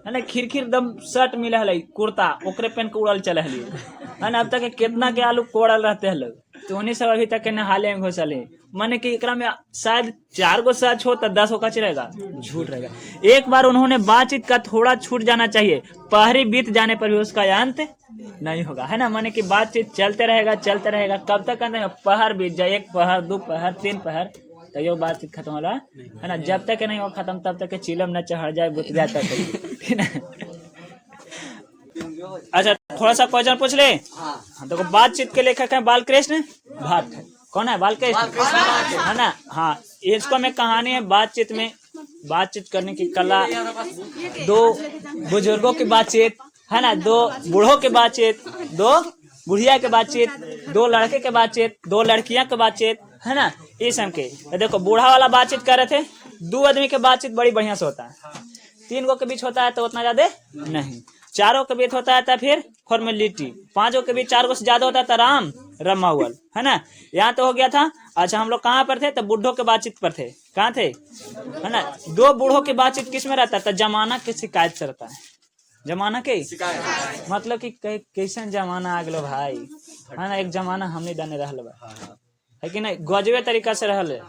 है ना, खिरखिर दम शर्ट मिला है कुर्ता, ओकरे पहन के उड़ल चले है ना। अब तक कितना के आलू कोड़ल रहते हैं लोग, तोहनी सब अभी तक के नहाले में घुसले, माने कि एकरा में शायद 4 गो सच हो तो 10 गो कच रहेगा, झूठ रहेगा। एक बार उन्होंने बातचीत का थोड़ा छूट जाना चाहिए, पहरी बीत जाने पर भी उसका अंत नहीं होगा, है ना। माने कि बातचीत चलते रहेगा, कब तक अंत नहीं, पहर बीत जाए, 1 पहर 2 पहर 3 पहर, तो ये बातचीत खत्म होला, है ना। जब तक नहीं हो खत्म तब तक चिलम न चढ़ जाए, बुत जाए तक, है ना। अच्छा, थोड़ा सा क्वेश्चन पूछ ले। हाँ, देखो बातचीत के लेखक हैं बालकृष्ण भट्ट। कौन है? बालकृष्ण, है ना। हाँ, इसको में कहानी है बातचीत में, बातचीत करने की कला, 2 बुजुर्गों की बातचीत, है ना, 2 बूढ़ों की बातचीत, 2 बुढ़िया के बातचीत, 2 लड़के के बातचीत, 2 लड़कियां के बातचीत, है ना। इस समय के देखो बूढ़ा वाला बातचीत कर रहे थे, 2 आदमी के बातचीत बड़ी बढ़िया से होता है, 3 गो के बीच होता है तो उतना ज्यादा नहीं, 4 के बीच होता है तो फिर फॉर्मेलिटी, 5 के बीच 4 से ज्यादा होता है तो राम रमावल, है ना। यहाँ तो हो गया था। अच्छा, हम लोग कहाँ पर थे? तो बूढ़ों के बातचीत पर थे। कहाँ थे? है ना। 2 बूढ़ों की बातचीत किस में रहता है? तो जमाना की शिकायत से रहता है, जमाना के मतलब कि कैसन जमाना आ गलो भाई, है ना। एक जमाना हमने जाने रहल है कि नहीं, गजबे तरीका से रहल है।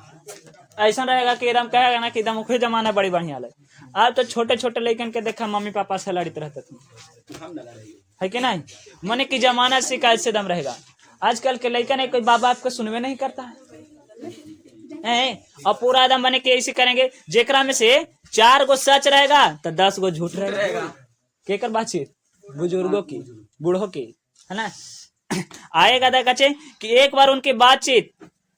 ऐसा रहेगा कि एकदम कहेगा ना कि एकदम उखे जमाना बड़ी बढ़िया है। अब तो छोटे छोटे लड़कन के देखा मम्मी पापा से लड़ते रहते थे, है कि नहीं। माने कि जमाना शिकायत से दम रहेगा। आजकल के लड़का ने कोई बाप बाप को सुनवे नहीं करता है, और पूरा एकदम बने के ऐसे करेंगे, जेकरा में से 4 गो सच रहेगा तो 10 गो झूठ रहेगा। केकर बातचीत? बुजुर्गों की, बूढ़ों की, है ना। आएगा देखा कि एक बार उनकी बातचीत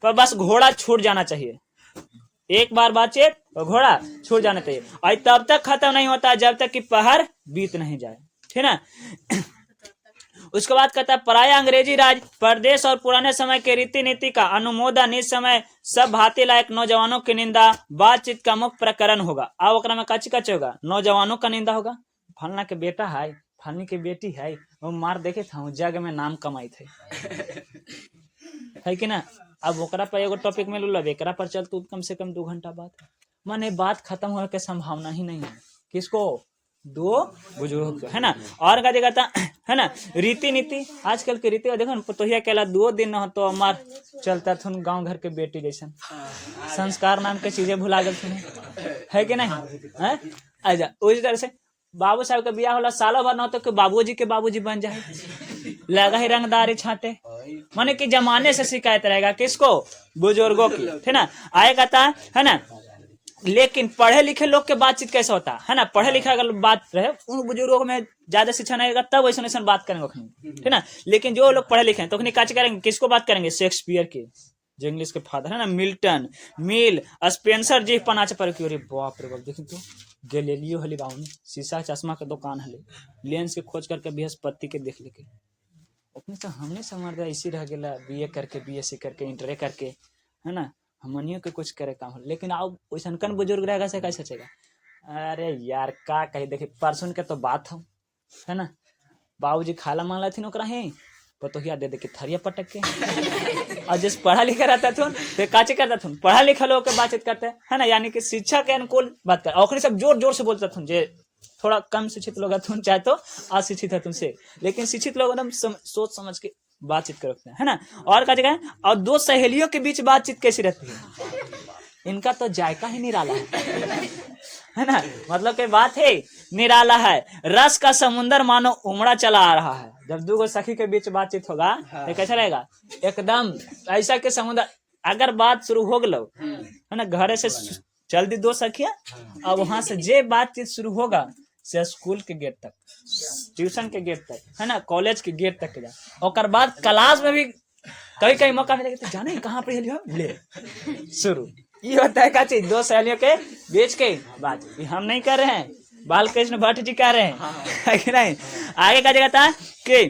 पर बस घोड़ा छूट जाना चाहिए, एक बार बातचीत और घोड़ा छूट जाना चाहिए, और तब तक खत्म नहीं होता जब तक कि पहर बीत नहीं जाए, ठीक ना। उसके बाद कहता है पराया अंग्रेजी राज प्रदेश और पुराने समय के रीति नीति का अनुमोदन इस समय सब भांति लायक नौजवानों की निंदा बातचीत का मुख्य प्रकरण होगा। अब ओकरा में कच कच होगा, नौजवानों का निंदा होगा। फलना के बेटा है, फलनी की बेटी है, वो मार देखे था जग में नाम कमाई थे, है कि ना। अब ओकरा पर एगो टॉपिक में लो, एकरा पर चल तू कम से कम 2 घंटा बात, माने बात खत्म होने की संभावना ही नहीं है। किसको? 2 बुजुर्ग, है ना। और का जगह है ना रीति नीति, आजकल के रीति देखो ना, पतोहिया केला 2 दिन न हो तो हमार चलता था गांव घर के बेटी जैसा, संस्कार नाम के चीजें भुला गए थे, है कि नहीं, है। अच्छा, उसी तरह से बाबू साहब का बियाह होला, सालों भर न हो तो बाबूजी के बाबूजी बन जाए, लगा ही रंगदारी छाटे, माने कि जमाने से शिकायत रहेगा। किसको? बुजुर्गों की, है ना। आएगा था, है ना। लेकिन पढ़े लिखे लोग के बातचीत कैसे होता है ना। पढ़े लिखे अगर बात रहे, उन बुजुर्गों में ज्यादा शिक्षा नहीं रहेगा तब वैसा वैसा बात करेंगे, ठीक ना। लेकिन जो लोग पढ़े लिखे हैं तो काच करेंगे, किसको बात करेंगे? शेक्सपियर के, जो इंग्लिश के फादर है ना, मिल्टन, मिल, स्पेंसर जी पनाच पर की। अरे बाप रे बाप, देखिए तो गैलीलियो हली बाउन शीशा चश्मा के दुकान हले, लेंस के खोज करके बृहस्पति के देख लेके अपने से हमने समझ ऐसी रह गया, बीए करके, बीएससी करके, इंटर करके, है ना। हमनियों के कुछ करे काम हो, लेकिन अब वैसा कन बुजुर्ग रहेगा से कैसे चलेगा। अरे यार का कही, देखिए परसों के तो बात हो, है ना। बाबूजी खाला मान लेथिन ओकरा ही पतोहिया दे के थरिया पटक के। और जिस पढ़ा लिखा रहता था तो काचे करता था, पढ़ा लिखा लोग के बातचीत करते हैं, है ना, यानी कि शिक्षा के अनुकूल बात कर। और सब जोर जोर से बोलता था, जे थोड़ा कम शिक्षित लोग थे चाहे तो अशिक्षित है तुमसे, लेकिन शिक्षित लोग एकदम सोच समझ के बातचीत करते हैं, है ना। और का जगह और 2 सहेलियों के बीच बातचीत कैसी रहती है? इनका तो जायका ही निराला है ना। मतलब के बात है निराला है, रस का समुंदर मानो उमड़ा चला आ रहा है। जब 2 सखी के बीच बातचीत होगा तो कैसा रहेगा? एकदम ऐसा के समुंदर। अगर बात शुरू हो गलो, है ना, घर से चल दी 2 सखिया, और वहां से जे बातचीत शुरू होगा से स्कूल के गेट तक, ट्यूशन के गेट तक, है ना, कॉलेज के गेट तक जा। और बाद क्लास में भी कहीं कहीं मौका मिलेगा तो जाने कहाँ पे ले शुरू। ये होता है क्या चीज? 2 सहेलियों के बीच के बात, हम नहीं कर रहे हैं, बालकृष्ण भट्ट जी कर रहे हैं, कि नहीं। आगे का जगह था कि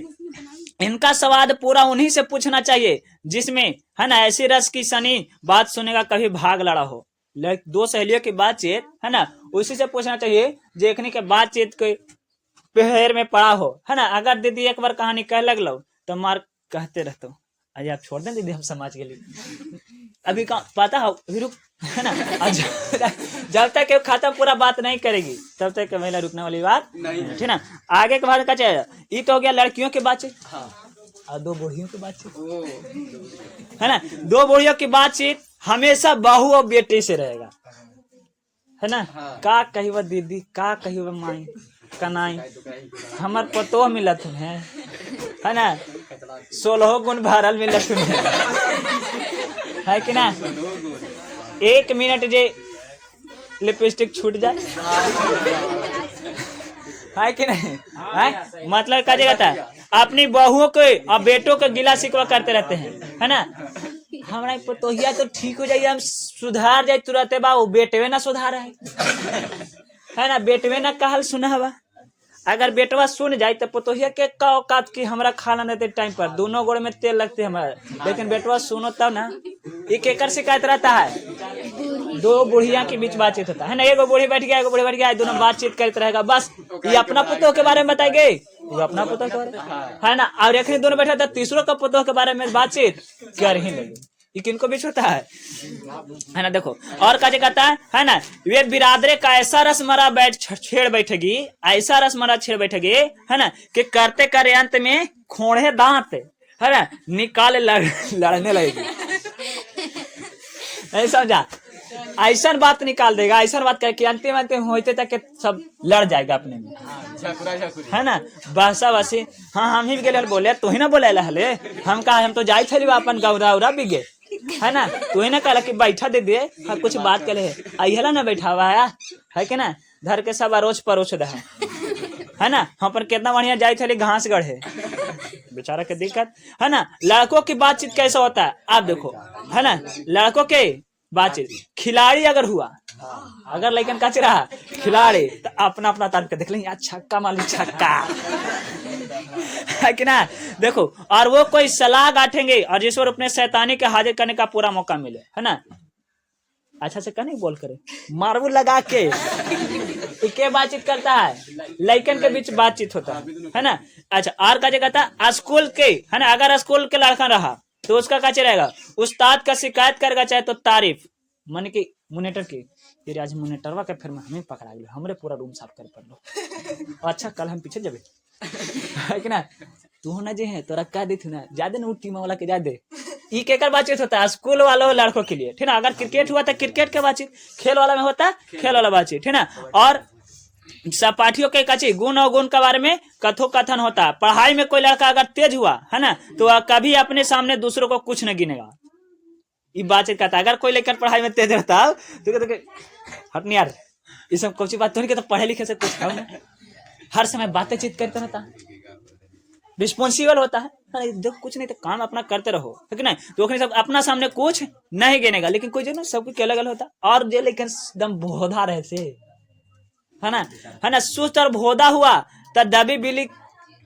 इनका स्वाद पूरा उन्हीं से पूछना चाहिए जिसमें, है ना, ऐसी रस की सनी बात सुनेगा कभी भाग लड़ा हो। 2 सहेलियों की बातचीत, है ना, उसी से पूछना चाहिए देखने के बातचीत के पेड़ में पड़ा हो, है ना। अगर दीदी एक बार कहानी कह लगलो तो मार कहते रहते हो, अरे आप छोड़ दें दीदी, हम समाज के लिए अभी का पता हो, अभी रुक, है ना। जब तक खाता पूरा बात नहीं करेगी तब तक महिला रुकने वाली बात नहीं, ठीक ना। आगे के बाद का चाहिए, ये तो हो गया लड़कियों की बातचीत। और दो बुढ़ियों की बातचीत, है ना। दो बुढ़ियों की बातचीत हमेशा बहू और बेटे से रहेगा, है ना। का कही वह दीदी, का कही वह माई कनाई, हमार पतो मिलत है ना। 16 गुण भरल मिलत है कि ना। 1 मिनट जे लिपस्टिक छूट जाए, है कि नहीं, है मतलब क्या जगह था। अपनी बहुओं को और बेटों को गिला शिकवा करते रहते हैं, है ना। हमारा पतोहिया तो ठीक हो जाइए, हम सुधार जाए तुरंत बाबू, बेटवे ना सुधार है ना। बेटवे ना कहल सुना बा, अगर बेटवा सुन जाए तो पतोहिया के का औकात की हमरा खाना नहीं देते टाइम पर, दोनों गोड़ में तेल लगते हमारे, लेकिन बेटवा सुनो तब ना। एक एकर शिकायत रहता है, दो बुढ़िया के बीच बातचीत होता है ना। एगो बूढ़ी बैठ गया, एगो बूढ़ी बैठ गया, दोनों बातचीत करते रहेगा बस। ये अपना पुतोह के बारे में बताएंगे, वो अपना पुतोह के बारे में, है ना। और एक दोनों बैठा था, तीसरों का पुतोह के बारे में बातचीत कर ही लगे। ये किनको बीच होता है ना। देखो और क्या कहता है ना। वे बिरादरे का ऐसा रसमरा बैठ छेड़ बैठेगी, ऐसा रसमरा छेड़ बैठेगी, है ना, कि करते करे अंत में खोड़े दांत, है ना, निकाल लड़ने लगेगी। नहीं समझा, ऐसा बात निकाल देगा, ऐसा बात करके अंतिम अंतिम होते तक सब लड़ जाएगा अपने में, है ना। बसा बसी, हाँ हम ही गए बोले, तू ही ना बोले हले, हम कहा हम तो जाए थे अपन गौरा उरा बिगे, है ना। तू ही ना कहला कि बैठा दे दिए, हाँ कुछ बात करे अला ना बैठा हुआ है कि ना। धर के सब अरोच परोच रहे, है ना। हम पर कितना बढ़िया जाए थे घास गढ़े, बेचारा के दिक्कत, है ना। लड़कों की बातचीत कैसा होता है आप देखो, है ना। लड़कों के बातचीत, खिलाड़ी अगर हुआ, अगर लेकिन कच रहा खिलाड़ी, तो अपना अपना तारीफ कर देख लेंगे, छक्का माली छक्का, है कि ना। देखो और वो कोई सलाह गांठेंगे और जिस पर अपने शैतानी के हाजिर करने का पूरा मौका मिले, है ना। अच्छा से कहीं बोल करे मारू लगा के बातचीत करता है, लड़कन के बीच बातचीत होता है ना। अच्छा और का जगह था स्कूल के, है ना। अगर स्कूल के लड़का रहा तो उसका क्या रहेगा, उस्ताद का शिकायत करेगा, चाहे तो तारीफ मन की मोनिटर की, तेरे आज मोनिटरवा के फिर हमें पकड़ा गया, हमरे पूरा रूम साफ कर पड़ लो। अच्छा कल हम पीछे जबे, है कि ना। तू ना जे है तोरा कह दी थी ना, ज्यादा ना टीम वाला के ज्यादा ई केकर बातचीत होता है स्कूल वालों लड़कों के लिए, ठीक ना। अगर क्रिकेट हुआ तो क्रिकेट के बातचीत, खेल वाला में होता है खेल वाला बातचीत, ठीक ना। और सहपाठियों के कची गुण और गुण के बारे में कथोकथन होता है। पढ़ाई में कोई लड़का अगर तेज हुआ, है ना, तो वह कभी अपने सामने दूसरों को कुछ न गिनेगा, ये बातचीत करता है। अगर कोई लेकर पढ़ाई में तेज रहता है तो हटनी यार, ये सब कौन सी बात तो नहीं, तो पढ़े लिखे से कुछ है ना। हर समय बातचीत करते रहता है, रिस्पॉन्सिबल होता है। जो कुछ नहीं तो काम अपना करते रहो, है कि नहीं। तो सब अपना सामने कुछ नहीं गिनेगा, लेकिन कोई जो ना सब कुछ अलग अलग होता और जो लेकिन एकदम भोधा रहे से, है ना, सुस्त और भोदा हुआ तो दबी बिली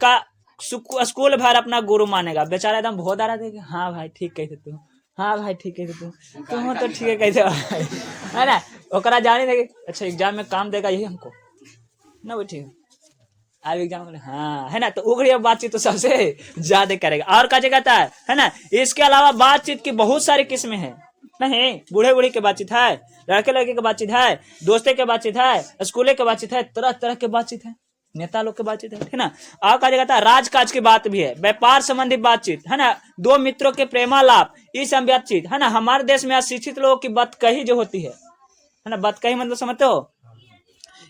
का स्कूल भर अपना गुरु मानेगा। बेचारा एकदम भोदा रहते, हाँ भाई ठीक कहते तू, हाँ भाई ठीक कहते तुम तो ठीक है कहते, है ना। ओकरा जाने देगी, अच्छा एग्जाम में काम देगा यही हमको ना, वो ठीक है अब एग्जाम में, हाँ, है ना। तो उगड़ी बातचीत तो सबसे ज्यादा करेगा। और क्या कहता है ना। इसके अलावा बातचीत की बहुत सारी किस्में हैं, नहीं बूढ़े बूढ़ी की बातचीत है, लड़के लड़के की बातचीत है, दोस्ते की बातचीत है, स्कूले की बातचीत है, तरह तरह की बातचीत है, नेता लोग की बातचीत है, ठीक ना। और कहा जाता है राजकाज की बात भी है, व्यापार संबंधी बातचीत, है ना। दो मित्रों के प्रेमालाप, ये सब बातचीत, है ना। हमारे देश में अशिक्षित लोगों की बतकही जो होती है ना। बतकही मतलब समझते हो,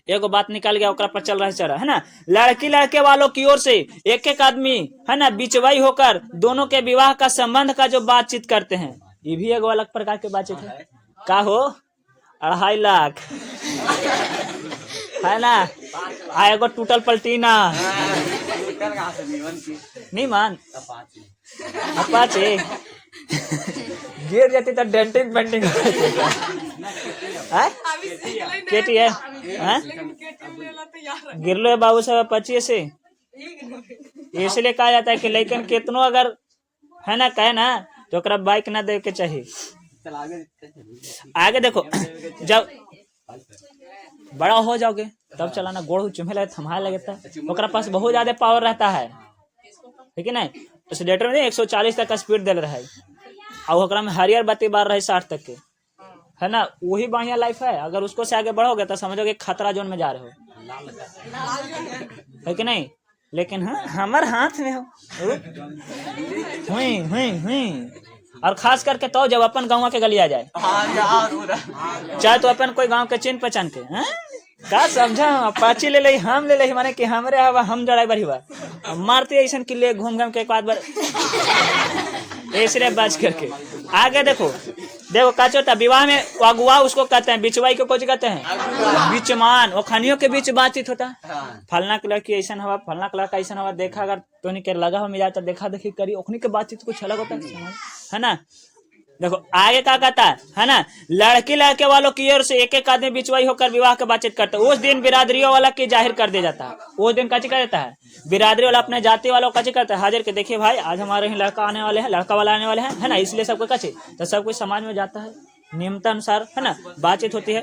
एगो बात निकाल गया ओकरा पर चल रहा है ना। लड़की लड़के वालों की ओर से एक एक आदमी, है ना, बिचवाई होकर दोनों के विवाह का संबंध का जो बातचीत करते हैं, ये भी एगो अलग प्रकार की बातचीत है। का हो 2.5 लाख, है ना। एगो टूटल पलटीना नहीं मान अपाचे गिर जाती तो डेंटिंग पेंटिंग केटी है, गिरलो है बाबू साहब 25 से, इसलिए कहा जाता है कि लेकिन कितनो अगर, है ना, कहे ना तो ओकरा बाइक ना दे के चाहिए। आगे देखो जब बड़ा हो जाओगे तब चलाना, गोड़ चुमे लगे थमा लगता है, ओकरा पास बहुत ज्यादा पावर रहता है, ठीक है ना। एक्सीलेटर में 140 तक का स्पीड दे रहा है, और ओकरा में हरियर बत्ती बार रहे 60 तक के, है ना। वही बढ़िया लाइफ है। अगर उसको से आगे बढ़ोगे तो समझोगे खतरा जोन में जा रहे हो, है कि नहीं। लेकिन हाँ हमारे हाथ में हो हुई। और खास करके तो जब अपन गाँव के गली आ जाए, चाहे तो अपन कोई गांव के चिन्ह पहचान के हैं का समझा, अपाची ले ले हम ले ले माने कि हमरे हवा हम ड्राइवर ही बा मारते ऐसा कि ले घूम घूम के एक बार ऐसे बाज करके आगे देखो काचो था विवाह में अगुआ उसको कहते हैं, बिचवाई को कुछ कहते हैं बिचमान। वो खानियों के बीच बातचीत होता है, फलना के लड़की ऐसा हवा, फलना के लड़का ऐसा हवा, देखा अगर तो नहीं के लगा हो मिला तो देखा देखी करी, ओखनी के बातचीत कुछ अलग होता है ना। देखो आगे क्या कहता है ना, लड़की लड़के वालों की ओर से एक एक आदमी बिचवाई होकर विवाह की बातचीत करता है। उस दिन बिरादरियों वाला की जाहिर कर दिया जाता है, उस दिन काची कर देता है बिरादरी वाला अपने जाति वालों का करता है हाजिर के, देखिए भाई आज हमारे ही लड़का आने वाले हैं, लड़का वाला आने वाले हैं, है ना, इसलिए सबको कचे तो सब कुछ समाज में जाता है नियमता अनुसार, है ना, बातचीत होती है।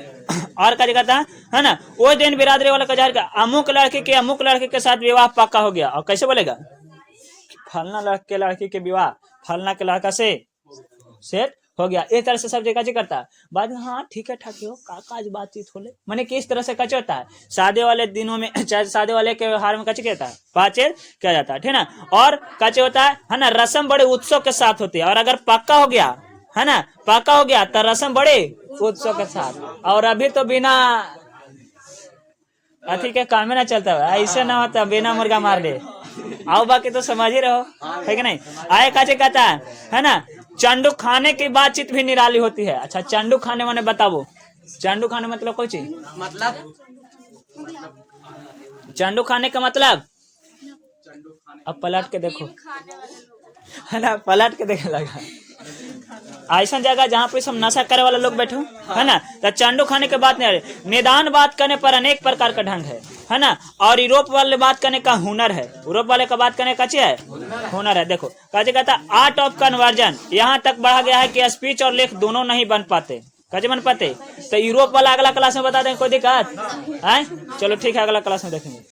और क्या कहता है ना, वो दिन बिरादरी वाला का जाहिर कर अमुक लड़के के साथ विवाह पक्का हो गया। और कैसे बोलेगा, फलना लड़के के विवाह फलना के लड़का से सेट हो गया। इस तरह से सब जगह करता है। बाद में हाँ ठीक है ठाक हो काज बातचीत हो ले, मैंने किस तरह से कच होता है शादी वाले दिनों में, चाहे शादी वाले के व्यवहार में कच कहता है बातचीत किया जाता है, ठीक ना। और कच होता है ना, रस्म बड़े उत्सव के साथ होती है। और अगर पक्का हो गया है ना, पक्का हो गया तो रस्म बड़े उत्सव के साथ। और अभी तो बिना अथी के काम में ना चलता है, ऐसे ना होता बिना मुर्गा मार दे। आओ बाकी तो समझ ही रहो, है कि नहीं। आए काचे कहता है ना, चंडू खाने की बातचीत भी निराली होती है। अच्छा चंडू खाने माने बताओ, चंडू खाने मतलब कोई चीज, मतलब चंडू खाने का मतलब, अब पलट के देखो है ना, पलट के देखे लगा ऐसा जगह जहाँ पे सब नशा करे वाला लोग बैठो है ना, तो चंडू खाने के बात नहीं, निदान बात करने पर अनेक प्रकार का ढंग है ना। और यूरोप वाले बात करने का हुनर है, यूरोप वाले का बात करने का क्या है, हुनर है। देखो काजे कहता आर्ट ऑफ कन्वर्जन, यहाँ तक बढ़ा गया है कि स्पीच और लेख दोनों नहीं बन पाते, कैसे बन पाते। तो यूरोप वाला अगला क्लास में बता दें, कोई दिक्कत है, चलो ठीक है अगला क्लास में देखेंगे।